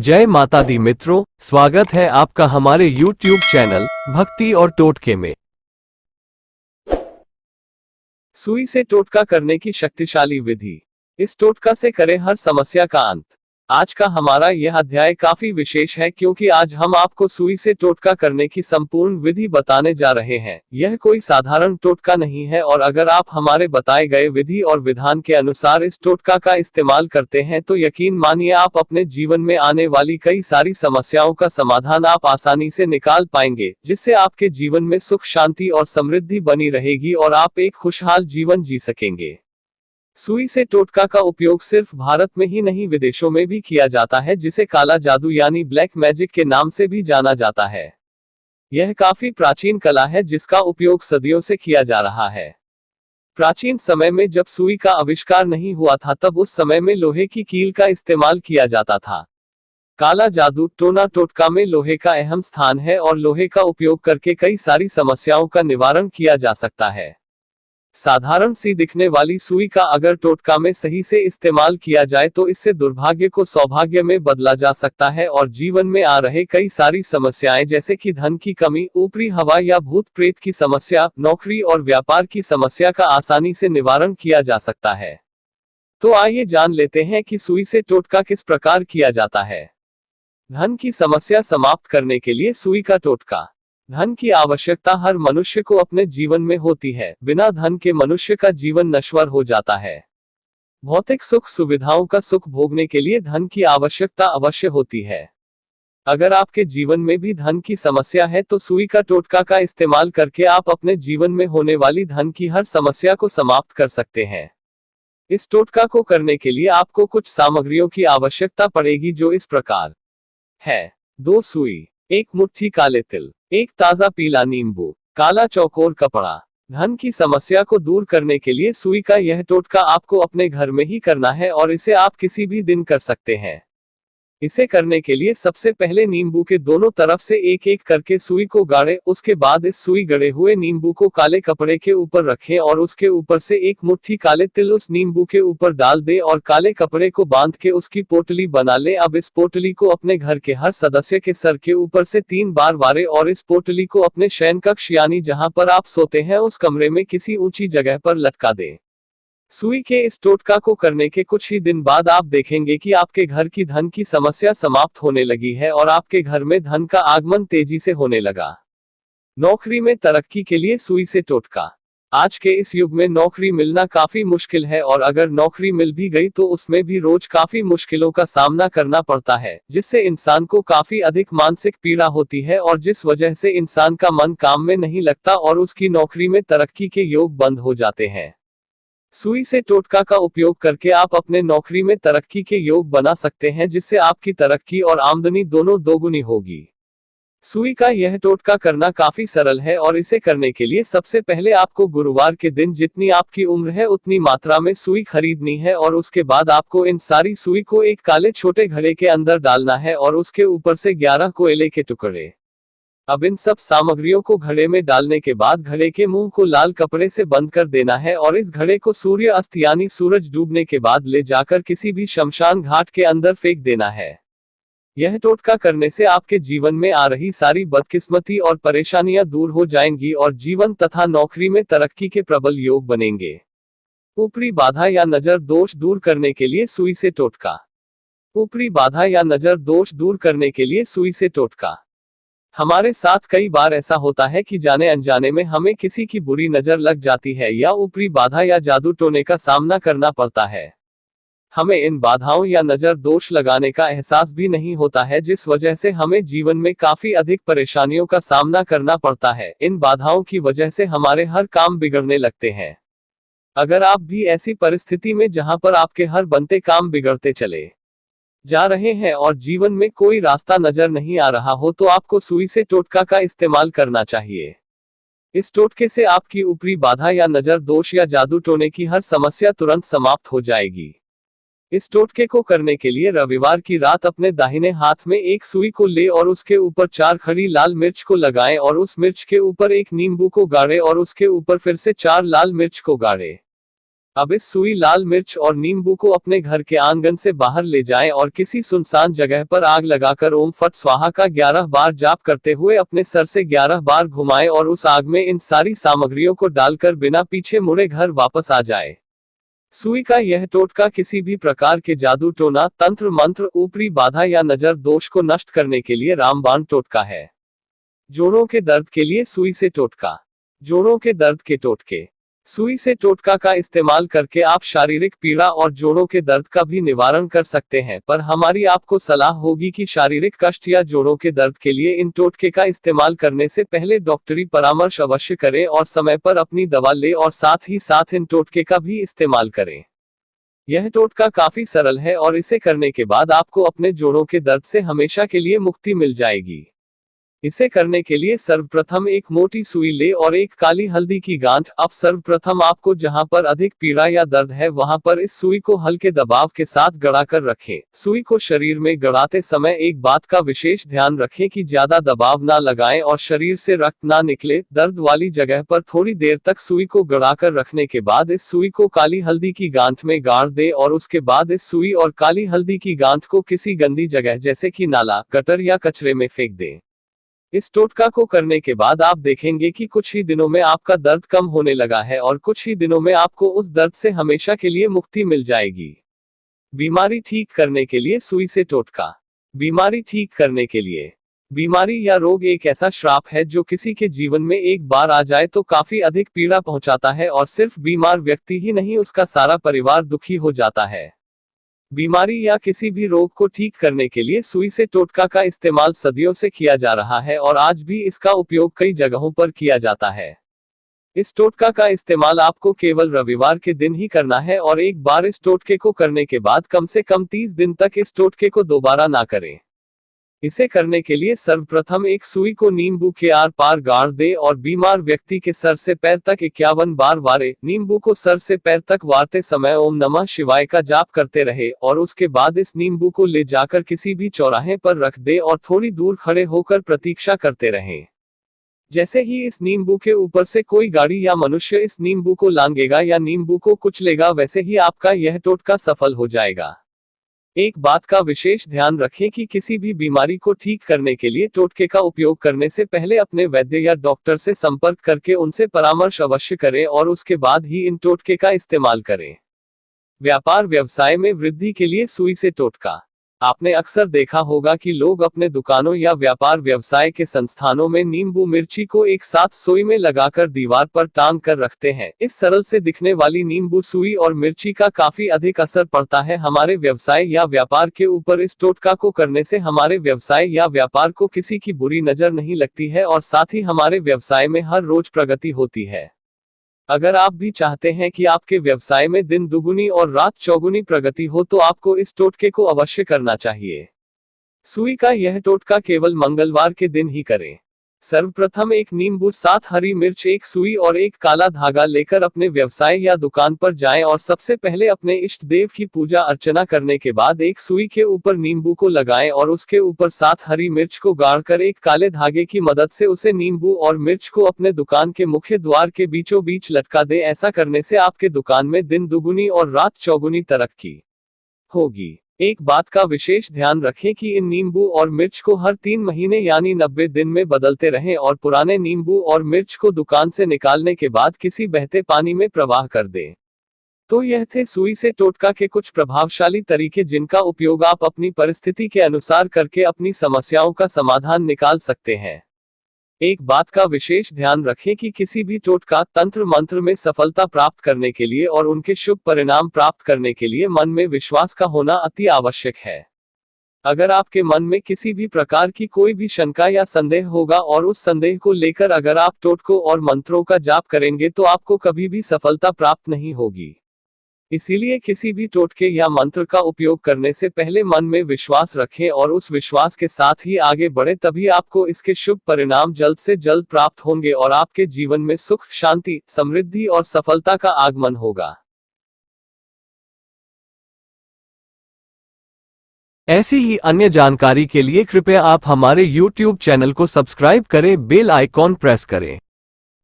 जय माता दी मित्रों, स्वागत है आपका हमारे YouTube चैनल भक्ति और टोटके में। सुई से टोटका करने की शक्तिशाली विधि। इस टोटका से करें हर समस्या का अंत। आज का हमारा यह अध्याय काफी विशेष है क्योंकि आज हम आपको सुई से टोटका करने की संपूर्ण विधि बताने जा रहे हैं। यह कोई साधारण टोटका नहीं है और अगर आप हमारे बताए गए विधि और विधान के अनुसार इस टोटका का इस्तेमाल करते हैं तो यकीन मानिए आप अपने जीवन में आने वाली कई सारी समस्याओं का समाधान आप आसानी से निकाल पाएंगे, जिससे आपके जीवन में सुख शांति और समृद्धि बनी रहेगी और आप एक खुशहाल जीवन जी सकेंगे। सुई से टोटका का उपयोग सिर्फ भारत में ही नहीं विदेशों में भी किया जाता है, जिसे काला जादू यानी ब्लैक मैजिक के नाम से भी जाना जाता है। यह काफी प्राचीन कला है जिसका उपयोग सदियों से किया जा रहा है। प्राचीन समय में जब सुई का आविष्कार नहीं हुआ था तब उस समय में लोहे की कील का इस्तेमाल किया जाता था। काला जादू टोना टोटका में लोहे का अहम स्थान है और लोहे का उपयोग करके कई सारी समस्याओं का निवारण किया जा सकता है। साधारण सी दिखने वाली सुई का अगर टोटका में सही से इस्तेमाल किया जाए तो इससे दुर्भाग्य को सौभाग्य में बदला जा सकता है और जीवन में आ रहे कई सारी समस्याएं जैसे कि धन की कमी, ऊपरी हवा या भूत प्रेत की समस्या, नौकरी और व्यापार की समस्या का आसानी से निवारण किया जा सकता है। तो आइए जान लेते हैं कि सुई से टोटका किस प्रकार किया जाता है। धन की समस्या समाप्त करने के लिए सुई का टोटका। धन की आवश्यकता हर मनुष्य को अपने जीवन में होती है। बिना धन के मनुष्य का जीवन नश्वर हो जाता है। भौतिक सुख सुविधाओं का सुख भोगने के लिए धन की आवश्यकता अवश्य होती है। अगर आपके जीवन में भी धन की समस्या है तो सुई का टोटका का इस्तेमाल करके आप अपने जीवन में होने वाली धन की हर समस्या को समाप्त कर सकते हैं। इस टोटका को करने के लिए आपको कुछ सामग्रियों की आवश्यकता पड़ेगी जो इस प्रकार है। 2 सुई, 1 मुट्ठी काले तिल, 1 ताजा पीला नींबू, काला चौकोर कपड़ा। धन की समस्या को दूर करने के लिए सुई का यह टोटका आपको अपने घर में ही करना है और इसे आप किसी भी दिन कर सकते हैं। इसे करने के लिए सबसे पहले नींबू के दोनों तरफ से एक एक करके सुई को गाड़ें। उसके बाद इस सुई गड़े हुए नींबू को काले कपड़े के ऊपर रखें और उसके ऊपर से 1 मुट्ठी काले तिल उस नींबू के ऊपर डाल दें और काले कपड़े को बांध के उसकी पोटली बना लें। अब इस पोटली को अपने घर के हर सदस्य के सर के ऊपर से 3 बार वारें और इस पोटली को अपने शयन कक्ष यानी जहां पर आप सोते हैं उस कमरे में किसी ऊंची जगह पर लटका दें। सुई के इस टोटका को करने के कुछ ही दिन बाद आप देखेंगे कि आपके घर की धन की समस्या समाप्त होने लगी है और आपके घर में धन का आगमन तेजी से होने लगा। नौकरी में तरक्की के लिए सुई से टोटका। आज के इस युग में नौकरी मिलना काफी मुश्किल है और अगर नौकरी मिल भी गई तो उसमें भी रोज काफी मुश्किलों का सामना करना पड़ता है, जिससे इंसान को काफी अधिक मानसिक पीड़ा होती है और जिस वजह से इंसान का मन काम में नहीं लगता और उसकी नौकरी में तरक्की के योग बंद हो जाते हैं। सुई से टोटका का उपयोग करके आप अपने नौकरी में तरक्की के योग बना सकते हैं, जिससे आपकी तरक्की और आमदनी दोनों दोगुनी होगी। सुई का यह टोटका करना काफी सरल है और इसे करने के लिए सबसे पहले आपको गुरुवार के दिन जितनी आपकी उम्र है उतनी मात्रा में सुई खरीदनी है और उसके बाद आपको इन सारी सुई को एक काले छोटे घड़े के अंदर डालना है और उसके ऊपर से 11 कोयले के टुकड़े। अब इन सब सामग्रियों को घड़े में डालने के बाद घड़े के मुंह को लाल कपड़े से बंद कर देना है और इस घड़े को सूर्य अस्त यानी सूरज डूबने के बाद ले जाकर किसी भी शमशान घाट के अंदर फेंक देना है। यह टोटका करने से आपके जीवन में आ रही सारी बदकिस्मती और परेशानियां दूर हो जाएंगी और जीवन तथा नौकरी में तरक्की के प्रबल योग बनेंगे। ऊपरी बाधा या नजर दोष दूर करने के लिए सुई से टोटका। ऊपरी बाधा या नजर दोष दूर करने के लिए सुई से टोटका। हमारे साथ कई बार ऐसा होता है कि जाने अनजाने में हमें किसी की बुरी नजर लग जाती है या ऊपरी बाधा या जादू टोने का सामना करना पड़ता है। हमें इन बाधाओं या नजर दोष लगाने का एहसास भी नहीं होता है, जिस वजह से हमें जीवन में काफी अधिक परेशानियों का सामना करना पड़ता है। इन बाधाओं की वजह से हमारे हर काम बिगड़ने लगते हैं। अगर आप भी ऐसी परिस्थिति में जहां पर आपके हर बनते काम बिगड़ते चले जा रहे हैं और जीवन में कोई रास्ता नजर नहीं आ रहा हो तो आपको सुई से टोटका का इस्तेमाल करना चाहिए। इस टोटके से आपकी ऊपरी बाधा या नजर दोष या जादू टोने की हर समस्या तुरंत समाप्त हो जाएगी। इस टोटके को करने के लिए रविवार की रात अपने दाहिने हाथ में एक सुई को ले और उसके ऊपर 4 खड़ी लाल मिर्च को लगाएं और उस मिर्च के ऊपर 1 नींबू को गाड़े और उसके ऊपर फिर से 4 लाल मिर्च को गाड़े। अब इस सुई, लाल मिर्च और नींबू को अपने घर के आंगन से बाहर ले जाएं और किसी सुनसान जगह पर आग लगाकर ओम फट स्वाहा का 11 बार जाप करते हुए अपने सर से 11 बार घुमाएं और उस आग में इन सारी सामग्रियों को डालकर बिना पीछे मुड़े घर वापस आ जाए। सुई का यह टोटका किसी भी प्रकार के जादू, टोना, तंत्र मंत्र, ऊपरी बाधा या नजर दोष को नष्ट करने के लिए रामबाण टोटका है। जोड़ों के दर्द के लिए सुई से टोटका। जोड़ों के दर्द के टोटके। सुई से टोटका का इस्तेमाल करके आप शारीरिक पीड़ा और जोड़ों के दर्द का भी निवारण कर सकते हैं, पर हमारी आपको सलाह होगी कि शारीरिक कष्ट या जोड़ों के दर्द के लिए इन टोटके का इस्तेमाल करने से पहले डॉक्टरी परामर्श अवश्य करें और समय पर अपनी दवा लें और साथ ही साथ इन टोटके का भी इस्तेमाल करें। यह टोटका काफी सरल है और इसे करने के बाद आपको अपने जोड़ों के दर्द से हमेशा के लिए मुक्ति मिल जाएगी। इसे करने के लिए सर्वप्रथम एक मोटी सुई ले और एक काली हल्दी की गांठ। अब सर्वप्रथम आपको जहां पर अधिक पीड़ा या दर्द है वहां पर इस सुई को हल्के दबाव के साथ गड़ाकर रखें। सुई को शरीर में गड़ाते समय एक बात का विशेष ध्यान रखें कि ज्यादा दबाव ना लगाएं और शरीर से रक्त ना निकले। दर्द वाली जगह पर थोड़ी देर तक सुई को गड़ाकर रखने के बाद इस सुई को काली हल्दी की गांठ में गाड़ दे और उसके बाद इस सुई और काली हल्दी की गांठ को किसी गंदी जगह जैसे कि नाला, गटर या कचरे में फेंक दें। इस टोटका को करने के बाद आप देखेंगे कि कुछ ही दिनों में आपका दर्द कम होने लगा है और कुछ ही दिनों में आपको उस दर्द से हमेशा के लिए मुक्ति मिल जाएगी। बीमारी ठीक करने के लिए सुई से टोटका। बीमारी ठीक करने के लिए। बीमारी या रोग एक ऐसा श्राप है जो किसी के जीवन में एक बार आ जाए तो काफी अधिक पीड़ा पहुंचाता है और सिर्फ बीमार व्यक्ति ही नहीं, उसका सारा परिवार दुखी हो जाता है। बीमारी या किसी भी रोग को ठीक करने के लिए सुई से टोटका का इस्तेमाल सदियों से किया जा रहा है और आज भी इसका उपयोग कई जगहों पर किया जाता है। इस टोटका का इस्तेमाल आपको केवल रविवार के दिन ही करना है और एक बार इस टोटके को करने के बाद कम से कम 30 दिन तक इस टोटके को दोबारा ना करें। इसे करने के लिए सर्वप्रथम एक सुई को नींबू के आर पार गाड़ दे और बीमार व्यक्ति के सर से पैर तक 51 बार वारे। नींबू को सर से पैर तक वारते समय ओम नमः शिवाय का जाप करते रहे और उसके बाद इस नींबू को ले जाकर किसी भी चौराहे पर रख दे और थोड़ी दूर खड़े होकर प्रतीक्षा करते रहें। जैसे ही इस नींबू के ऊपर से कोई गाड़ी या मनुष्य इस नींबू को लांघेगा या नींबू को कुचलेगा, वैसे ही आपका यह टोटका सफल हो जाएगा। एक बात का विशेष ध्यान रखें कि किसी भी बीमारी को ठीक करने के लिए टोटके का उपयोग करने से पहले अपने वैद्य या डॉक्टर से संपर्क करके उनसे परामर्श अवश्य करें और उसके बाद ही इन टोटके का इस्तेमाल करें। व्यापार व्यवसाय में वृद्धि के लिए सुई से टोटका। आपने अक्सर देखा होगा कि लोग अपने दुकानों या व्यापार व्यवसाय के संस्थानों में नींबू मिर्ची को एक साथ सुई में लगाकर दीवार पर टांग कर रखते हैं। इस सरल से दिखने वाली नींबू, सुई और मिर्ची का काफी अधिक असर पड़ता है हमारे व्यवसाय या व्यापार के ऊपर। इस टोटका को करने से हमारे व्यवसाय या व्यापार को किसी की बुरी नजर नहीं लगती है और साथ ही हमारे व्यवसाय में हर रोज प्रगति होती है। अगर आप भी चाहते हैं कि आपके व्यवसाय में दिन दुगुनी और रात चौगुनी प्रगति हो तो आपको इस टोटके को अवश्य करना चाहिए। सुई का यह टोटका केवल मंगलवार के दिन ही करें। सर्वप्रथम एक नींबू, 7 हरी मिर्च, एक सुई और एक काला धागा लेकर अपने व्यवसाय या दुकान पर जाएं और सबसे पहले अपने इष्ट देव की पूजा अर्चना करने के बाद एक सुई के ऊपर नींबू को लगाएं और उसके ऊपर 7 हरी मिर्च को गाड़कर एक काले धागे की मदद से उसे नींबू और मिर्च को अपने दुकान के मुख्य द्वार के बीचों बीच लटका दें। ऐसा करने से आपके दुकान में दिन दुगुनी और रात चौगुनी तरक्की होगी। एक बात का विशेष ध्यान रखें कि इन नींबू और मिर्च को हर 3 महीने यानी 90 दिन में बदलते रहें और पुराने नींबू और मिर्च को दुकान से निकालने के बाद किसी बहते पानी में प्रवाह कर दें। तो यह थे सुई से टोटका के कुछ प्रभावशाली तरीके जिनका उपयोग आप अपनी परिस्थिति के अनुसार करके अपनी समस्याओं का समाधान निकाल सकते हैं। एक बात का विशेष ध्यान रखें कि किसी भी टोटका, तंत्र मंत्र में सफलता प्राप्त करने के लिए और उनके शुभ परिणाम प्राप्त करने के लिए मन में विश्वास का होना अति आवश्यक है। अगर आपके मन में किसी भी प्रकार की कोई भी शंका या संदेह होगा और उस संदेह को लेकर अगर आप टोटकों और मंत्रों का जाप करेंगे तो आपको कभी भी सफलता प्राप्त नहीं होगी। इसीलिए किसी भी टोटके या मंत्र का उपयोग करने से पहले मन में विश्वास रखें और उस विश्वास के साथ ही आगे बढ़े, तभी आपको इसके शुभ परिणाम जल्द से जल्द प्राप्त होंगे और आपके जीवन में सुख, शांति, समृद्धि और सफलता का आगमन होगा। ऐसी ही अन्य जानकारी के लिए कृपया आप हमारे YouTube चैनल को सब्सक्राइब करें, बेल आइकॉन प्रेस करें।